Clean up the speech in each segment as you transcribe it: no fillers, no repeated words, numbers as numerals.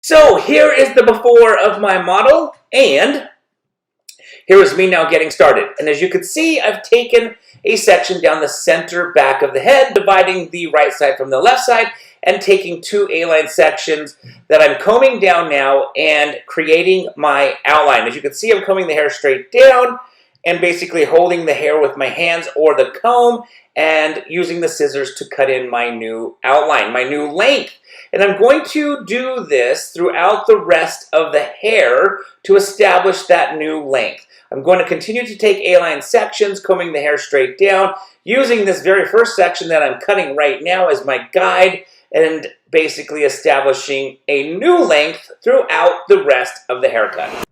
So here is the before of my model, and here is me now getting started. And as you can see, I've taken a section down the center back of the head, dividing the right side from the left side, and taking two A-line sections that I'm combing down now and creating my outline. As you can see, I'm combing the hair straight down and basically holding the hair with my hands or the comb and using the scissors to cut in my new outline, my new length. And I'm going to do this throughout the rest of the hair to establish that new length. I'm going to continue to take A-line sections, combing the hair straight down, using this very first section that I'm cutting right now as my guide, and basically establishing a new length throughout the rest of the haircut.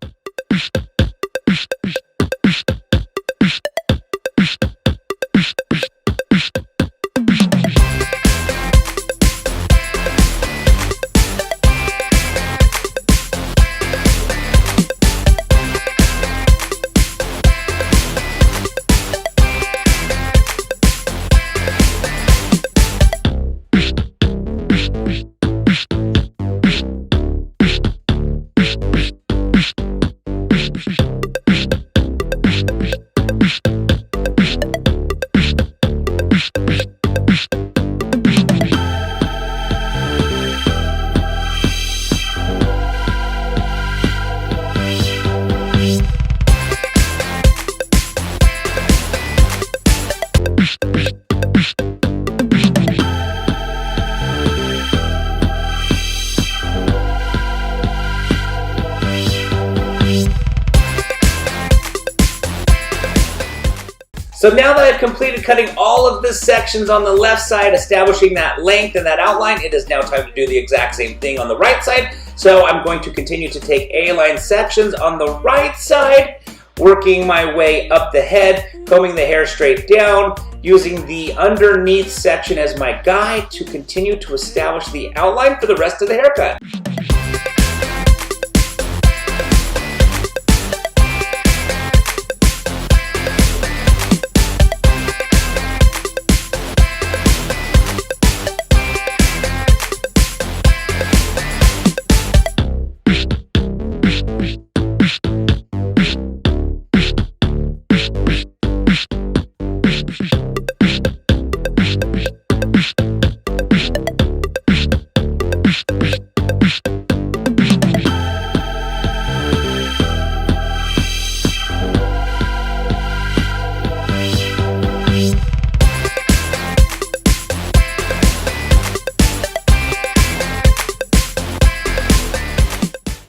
So now that I've completed cutting all of the sections on the left side, establishing that length and that outline, it is now time to do the exact same thing on the right side. So I'm going to continue to take A-line sections on the right side, working my way up the head, combing the hair straight down, using the underneath section as my guide to continue to establish the outline for the rest of the haircut.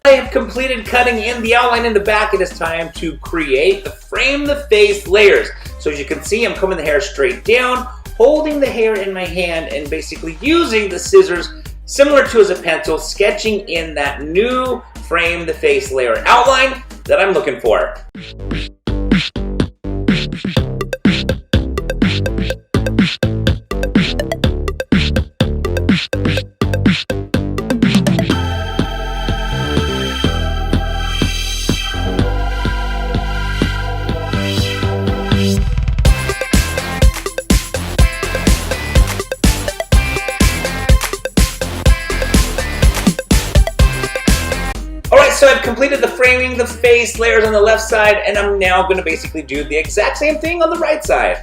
I have completed cutting in the outline in the back. It is time to create the frame the face layers. So as you can see, I'm combing the hair straight down, holding the hair in my hand, and basically using the scissors similar to as a pencil, sketching in that new frame the face layer outline that I'm looking for. So I've completed the framing the face layers on the left side, and I'm now going to basically do the exact same thing on the right side.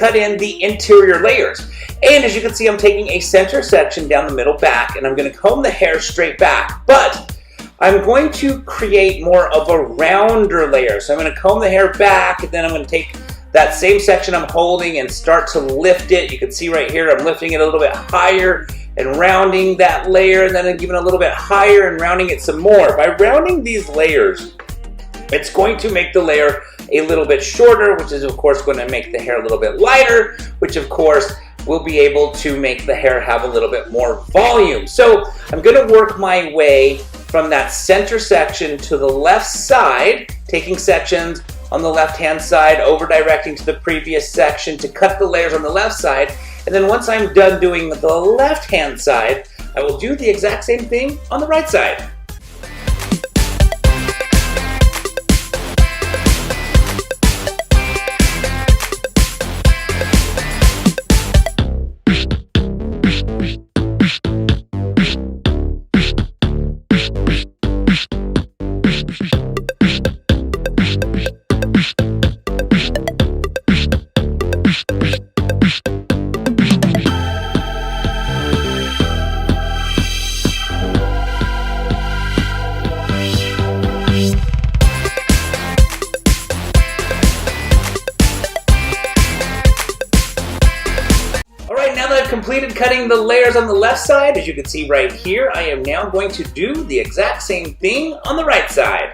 cut in the interior layers. And as you can see, I'm taking a center section down the middle back, and I'm going to comb the hair straight back. But I'm going to create more of a rounder layer. So I'm going to comb the hair back, and then I'm going to take that same section I'm holding and start to lift it. You can see right here, I'm lifting it a little bit higher and rounding that layer, and then I'm giving it a little bit higher and rounding it some more. By rounding these layers, it's going to make the layer a little bit shorter, which is of course going to make the hair a little bit lighter, which of course will be able to make the hair have a little bit more volume. So I'm going to work my way from that center section to the left side, taking sections on the left-hand side, over directing to the previous section to cut the layers on the left side. And then once I'm done doing the left-hand side, I will do the exact same thing on the right side. Now that I've completed cutting the layers on the left side, as you can see right here, I am now going to do the exact same thing on the right side.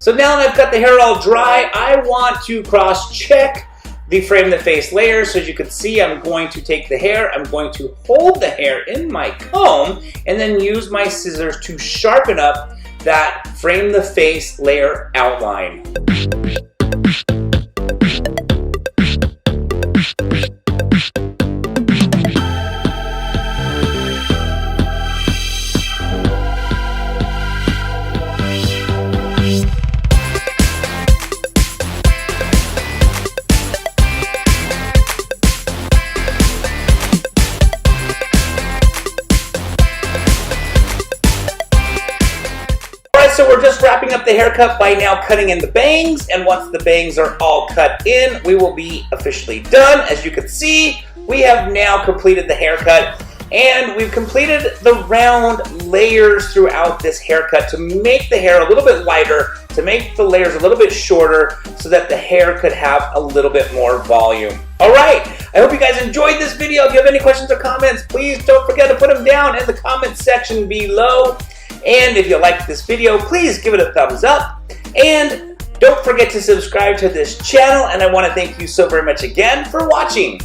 So now that I've got the hair all dry, I want to cross-check the frame the face layer. So as you can see, I'm going to take the hair, I'm going to hold the hair in my comb, and then use my scissors to sharpen up that frame the face layer outline. So we're just wrapping up the haircut by now cutting in the bangs, and once the bangs are all cut in, we will be officially done. As you can see, we have now completed the haircut, and we've completed the round layers throughout this haircut to make the hair a little bit lighter, to make the layers a little bit shorter, so that the hair could have a little bit more volume. All right, I hope you guys enjoyed this video. If you have any questions or comments, please don't forget to put them down in the comment section below. And if you liked this video, please give it a thumbs up. And don't forget to subscribe to this channel. And I want to thank you so very much again for watching.